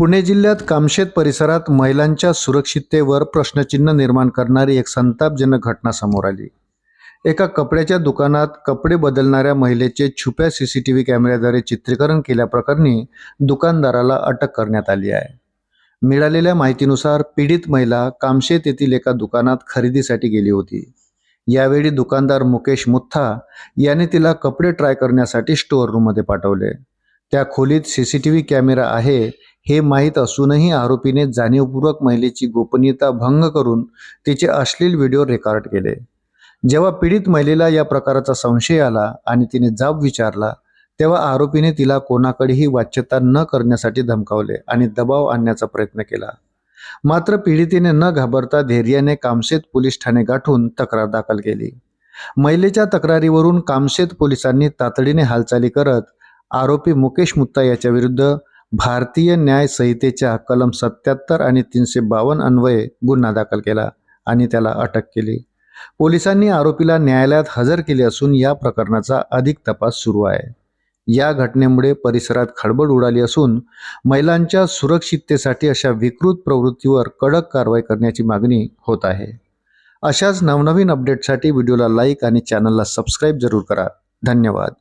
पुणे जिल्ह्यात कामशेत परिसरात महिलांच्या सुरक्षिततेवर प्रश्नचिन्ह निर्माण करणारी एक संतापजनक घटना समोर आली। एका कपड्याच्या दुकानात कपडे बदलणाऱ्या महिलेचे छुप्या सीसीटीव्ही कॅमेऱ्याद्वारे चित्रीकरण केल्याप्रकरणी दुकानदाराला अटक करण्यात आली आहे। मिळालेल्या माहितीनुसार पीडित महिला कामशेत येथील एका दुकानात खरेदीसाठी गेली होती। यावेळी दुकानदार मुकेश मुथा याने तिला कपडे ट्राय करण्यासाठी स्टोअर रूममध्ये पाठवले। त्या खोलीत सीसीटीव्ही कॅमेरा आहे हे माहीत असूनही आरोपीने जाणीवपूर्वक महिलेची गोपनीयता भंग करून तिचे अश्लील व्हिडिओ रेकॉर्ड केले। जेव्हा पीडित महिलेला या प्रकाराचा संशय आला आणि तिने जाब विचारला तेव्हा आरोपीने तिला कोणाकडेही वाच्यता न करण्यासाठी धमकावले आणि दबाव आणण्याचा प्रयत्न केला। मात्र पीडितेने न घाबरता धैर्याने कामशेत पोलीस ठाणे गाठून तक्रार दाखल केली। महिलेच्या तक्रारीवरून कामशेत पोलिसांनी तातडीने हालचाली करत आरोपी मुकेश मुत्ता याच्या विरुद्ध भारतीय न्याय संहितेच्या कलम 77 आणि 352 अन्वये गुन्हा दाखल केला आणि त्याला अटक केली। पोलिसांनी आरोपीला न्यायालयात हजर केले असून या प्रकरणाचा अधिक तपास सुरू आहे। या घटनेमुळे परिसरात खळबळ उडाली असून महिलांच्या सुरक्षिततेसाठी अशा विकृत प्रवृत्तीवर कडक कारवाई करण्याची मागणी होत आहे। अशाच नवनवीन अपडेटसाठी व्हिडिओला लाईक आणि चॅनलला सबस्क्राईब जरूर करा। धन्यवाद।